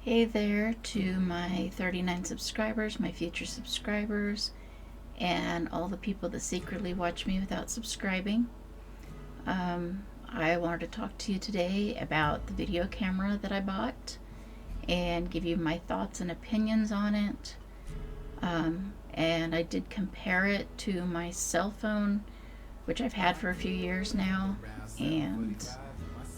Hey there to my 39 subscribers, my future subscribers, and all the people that secretly watch me without subscribing. I wanted to talk to you today about the video camera that I bought and give you my thoughts and opinions on it. And I did compare it to my cell phone, which I've had for a few years now, and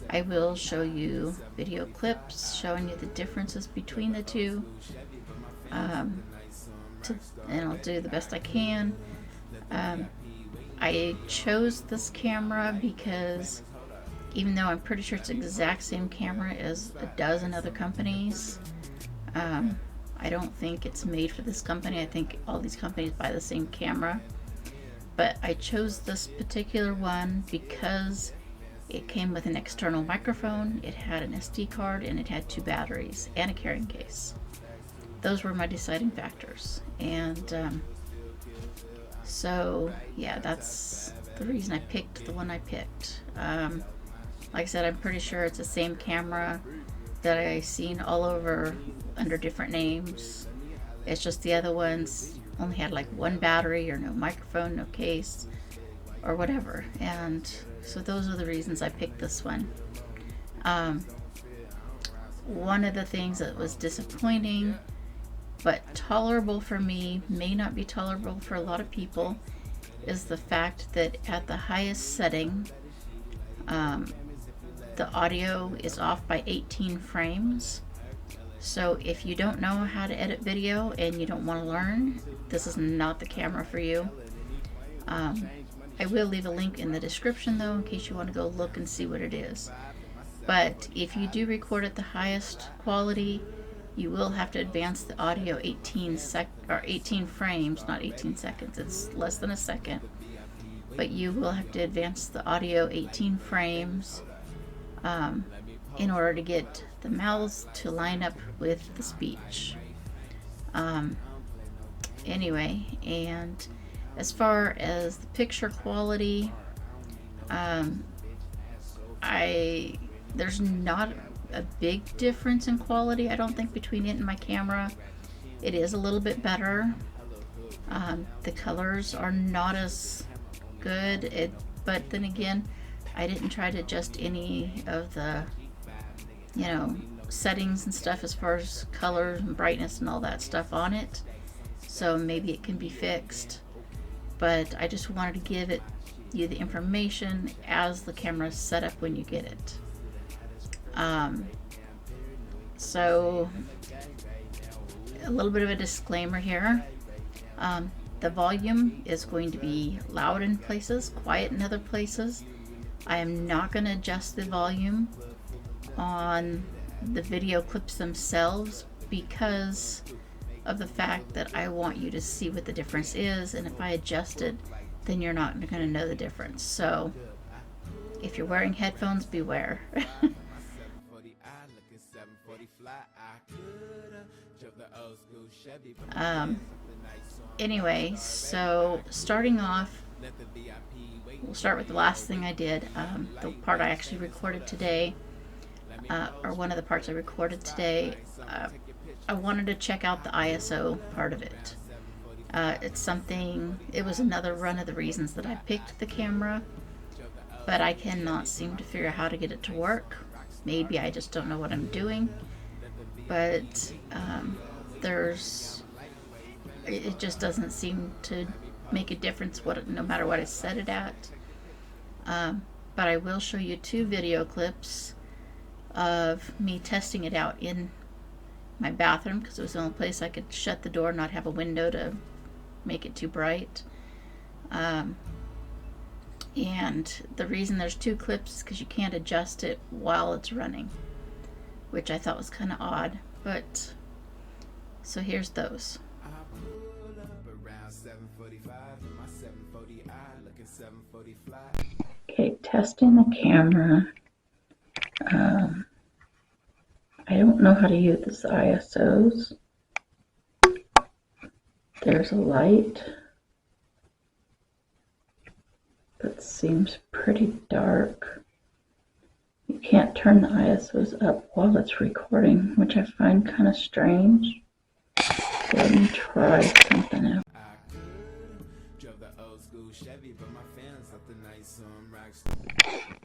I will show you video clips showing you the differences between the two, and I'll do the best I can. I chose this camera because even though I'm pretty sure it's the exact same camera as a dozen other companies, I don't think it's made for this company. I think all these companies buy the same camera. But I chose this particular one because it came with an external microphone, it had an SD card, and it had 2 batteries and a carrying case. Those were my deciding factors. And so yeah, that's the reason I picked the one I picked. Like I said, I'm pretty sure it's the same camera that I've seen all over under different names. It's just the other ones only had like 1 battery or no microphone, no case, or whatever. And so those are the reasons I picked this one. One of the things that was disappointing but tolerable for me, may not be tolerable for a lot of people, is the fact that at the highest setting, the audio is off by 18 frames. So if you don't know how to edit video and you don't want to learn, this is not the camera for you. I will leave a link in the description though, in case you want to go look and see what it is. But if you do record at the highest quality, you will have to advance the audio 18 frames, not 18 seconds. It's less than a second. But you will have to advance the audio 18 frames in order to get the mouths to line up with the speech. Anyway, and as far as the picture quality, there's not a big difference in quality, I don't think, between it and my camera. It is a little bit better. The colors are not as good, but then again, I didn't try to adjust any of the, settings and stuff as far as colors and brightness and all that stuff on it. So maybe it can be fixed. But I just wanted to give you the information as the camera is set up when you get it. So a little bit of a disclaimer here. The volume is going to be loud in places, quiet in other places. I am not going to adjust the volume on the video clips themselves because of the fact that I want you to see what the difference is, and if I adjust it, then you're not going to know the difference. So if you're wearing headphones, beware. Anyway, so starting off, we'll start with the last thing I did, the part I actually recorded today, or one of the parts I recorded today. I wanted to check out the ISO part of it. It was another one of the reasons that I picked the camera, but I cannot seem to figure out how to get it to work. Maybe I just don't know what I'm doing, but it just doesn't seem to make a difference no matter what I set it at. But I will show you 2 video clips of me testing it out in my bathroom, because it was the only place I could shut the door and not have a window to make it too bright. And the reason there's 2 clips is because you can't adjust it while it's running, which I thought was kind of odd. But so here's those. Okay, testing the camera. I don't know how to use this ISOs. There's a light that seems pretty dark. You can't turn the ISOs up while it's recording, which I find kind of strange. So let me try something out.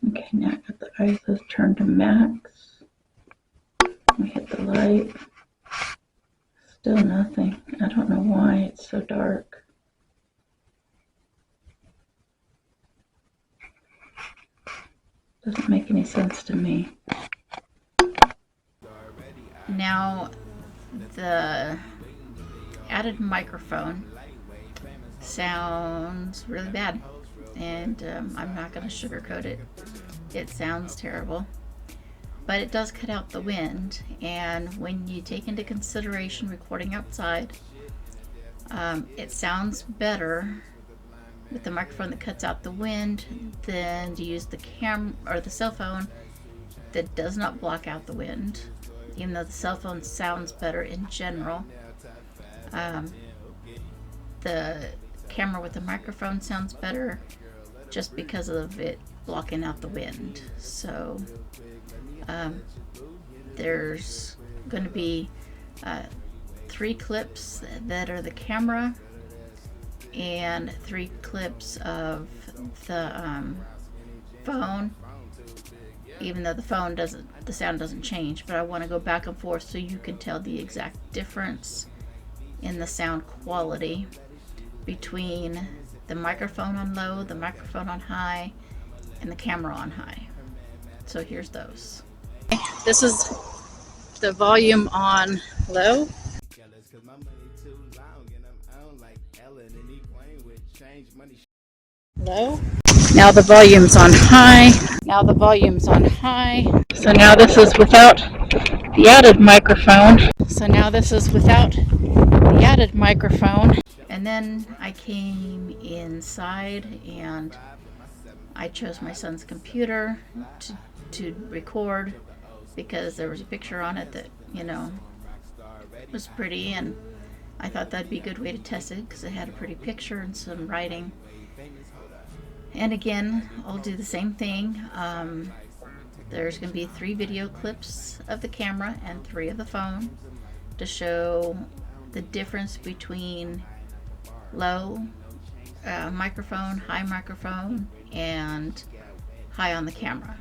Okay, now I got the ISOs turned to max. I hit the light. Still nothing. I don't know why it's so dark. Doesn't make any sense to me. Now, the added microphone sounds really bad, and I'm not going to sugarcoat it. It sounds terrible, but it does cut out the wind, and when you take into consideration recording outside, it sounds better with the microphone that cuts out the wind than to use the camera or the cell phone that does not block out the wind. Even though the cell phone sounds better in general, the camera with the microphone sounds better just because of it blocking out the wind. So there's going to be 3 clips that are the camera and 3 clips of the phone, even though the phone doesn't, the sound doesn't change, but I want to go back and forth so you can tell the exact difference in the sound quality between the microphone on low, the microphone on high, and the camera on high. So here's those. This is the volume on low. Low. Now the volume's on high. Now the volume's on high. So now this is without the added microphone. And then I came inside and I chose my son's computer to record because there was a picture on it that, you know, was pretty, and I thought that'd be a good way to test it because it had a pretty picture and some writing. And again, I'll do the same thing. There's going to be 3 video clips of the camera and 3 of the phone to show the difference between low microphone, high microphone, and high on the camera.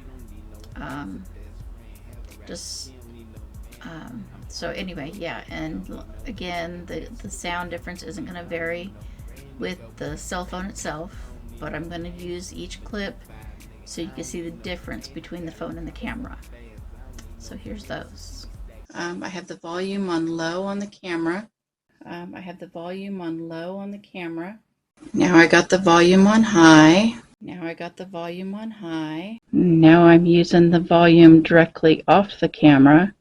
So anyway, yeah, and again, the sound difference isn't going to vary with the cell phone itself, but I'm going to use each clip so you can see the difference between the phone and the camera. So here's those. I have the volume on low on the camera. Now I got the volume on high. Now I'm using the volume directly off the camera.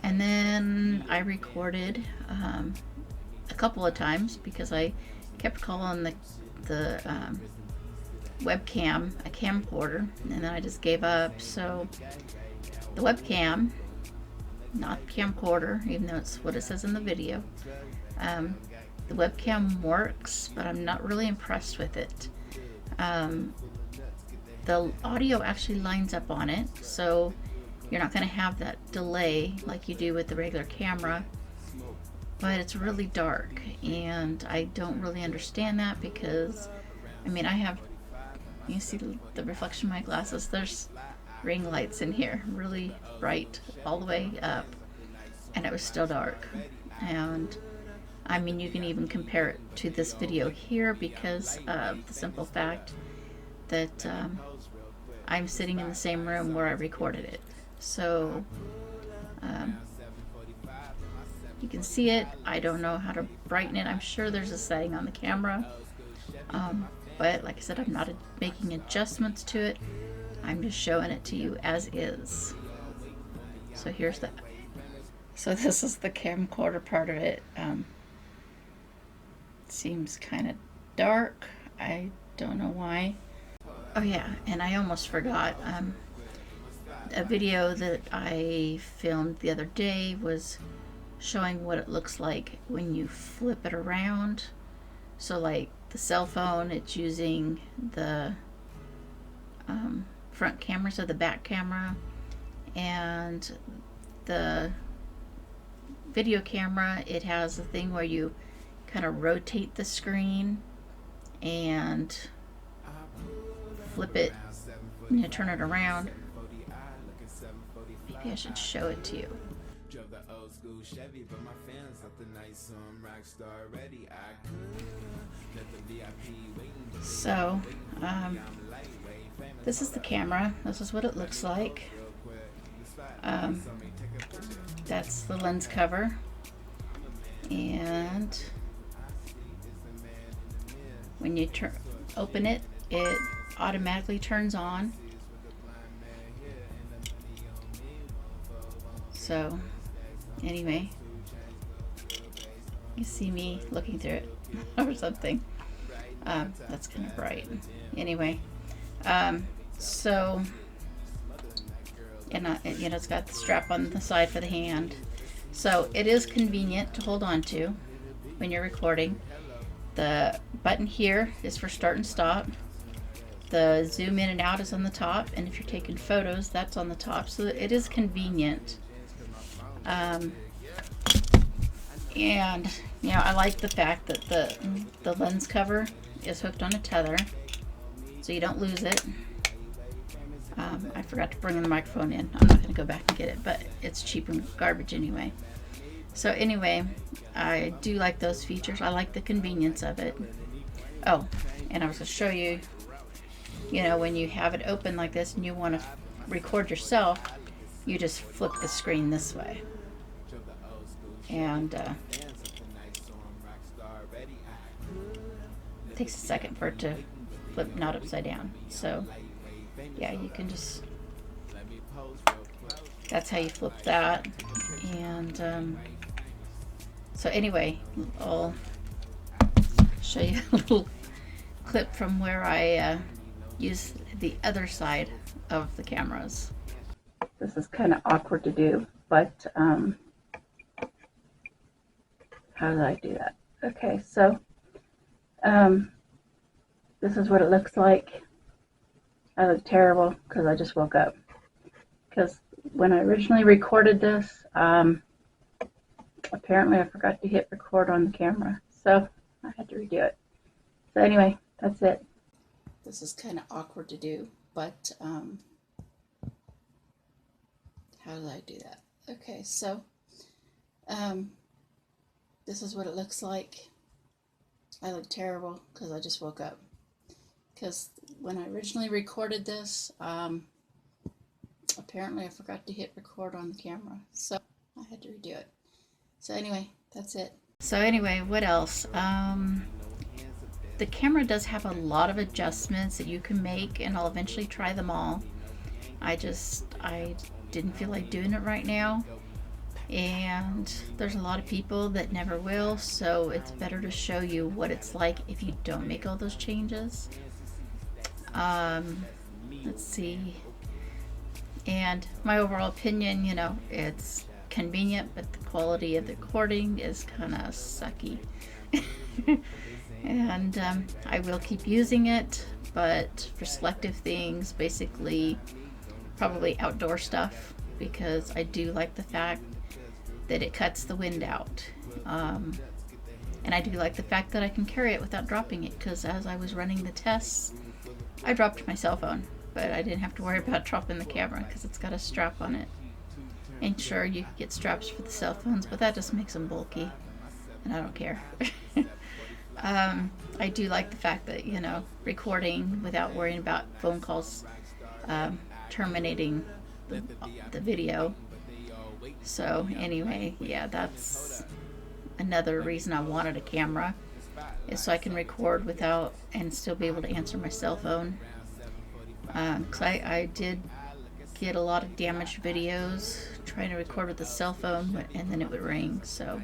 And then I recorded a couple of times because I kept calling the webcam a camcorder, and then I just gave up. So the webcam, not camcorder, even though it's what it says in the video. The webcam works, but I'm not really impressed with it. The audio actually lines up on it, so you're not going to have that delay like you do with the regular camera, but it's really dark, and I don't really understand that because, I mean, you see the reflection of my glasses, there's ring lights in here, really bright all the way up, and it was still dark. And I mean, you can even compare it to this video here because of the simple fact that I'm sitting in the same room where I recorded it. So you can see it. I don't know how to brighten it. I'm sure there's a setting on the camera, but like I said, I'm not making adjustments to it. I'm just showing it to you as is. So here's that. So this is the camcorder part of it. Seems kind of dark. I don't know why. Oh yeah, and I almost forgot. A video that I filmed the other day was showing what it looks like when you flip it around. So like the cell phone, it's using the front camera, so the back camera, and the video camera, it has a thing where you kind of rotate the screen and flip it, turn it around. Maybe I should show it to you. So, this is the camera. This is what it looks like. That's the lens cover. And when you open it, it automatically turns on. So anyway, you see me looking through it or something. That's kind of bright. Anyway, so, and it's got the strap on the side for the hand. So it is convenient to hold on to when you're recording. The button here is for start and stop. The zoom in and out is on the top, and if you're taking photos, that's on the top. So it is convenient. And I like the fact that the lens cover is hooked on a tether, so you don't lose it. I forgot to bring the microphone in. I'm not going to go back and get it, but it's cheap and garbage anyway. So anyway, I do like those features. I like the convenience of it. Oh, and I was going to show you, when you have it open like this and you want to record yourself, you just flip the screen this way. And it takes a second for it to flip not upside down. So yeah, you can just, that's how you flip that. And so anyway, I'll show you a little clip from where I use the other side of the cameras. This is kind of awkward to do, but how did I do that? Okay, so this is what it looks like. I look terrible because I just woke up. Because when I originally recorded this, apparently I forgot to hit record on the camera, so I had to redo it. So anyway, that's it. This is kind of awkward to do, but how did I do that? Okay, so this is what it looks like. I look terrible because I just woke up. Because when I originally recorded this, apparently I forgot to hit record on the camera, so I had to redo it. So anyway, that's it. So anyway, what else? The camera does have a lot of adjustments that you can make, and I'll eventually try them all. I didn't feel like doing it right now, and there's a lot of people that never will, so it's better to show you what it's like if you don't make all those changes. Let's see. And my overall opinion, it's convenient, but the quality of the recording is kind of sucky. And I will keep using it, but for selective things, basically probably outdoor stuff, because I do like the fact that it cuts the wind out. And I do like the fact that I can carry it without dropping it, because as I was running the tests, I dropped my cell phone, but I didn't have to worry about dropping the camera because it's got a strap on it. And sure, you can get straps for the cell phones, but that just makes them bulky, and I don't care. I do like the fact that, recording without worrying about phone calls terminating the video. So anyway, yeah, that's another reason I wanted a camera, is so I can record without and still be able to answer my cell phone. Because I did get a lot of damaged videos trying to record with the cell phone, and then it would ring. So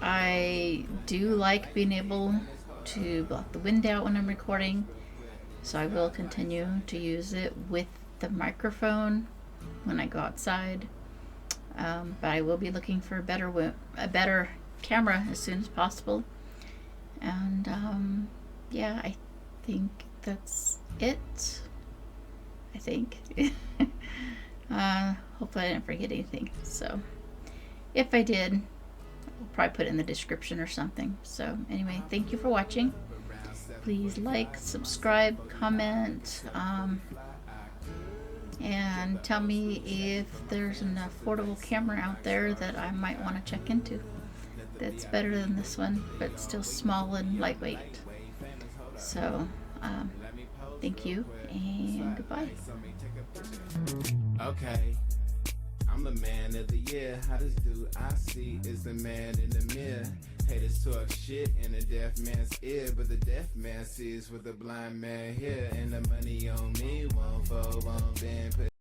I do like being able to block the wind out when I'm recording, so I will continue to use it with the microphone when I go outside. But I will be looking for a better camera as soon as possible. And yeah, I think that's it. I think. Hopefully I didn't forget anything. So if I did, I'll probably put it in the description or something. So anyway, thank you for watching. Please like, subscribe, comment, and tell me if there's an affordable camera out there that I might want to check into that's better than this one, but still small and lightweight. So thank you and goodbye. Okay, I'm the man of the year. How this dude I see is the man in the mirror. Haters talk shit in the deaf man's ear, but the deaf man sees what the blind man hear. And the money on me won't fold, won't bend.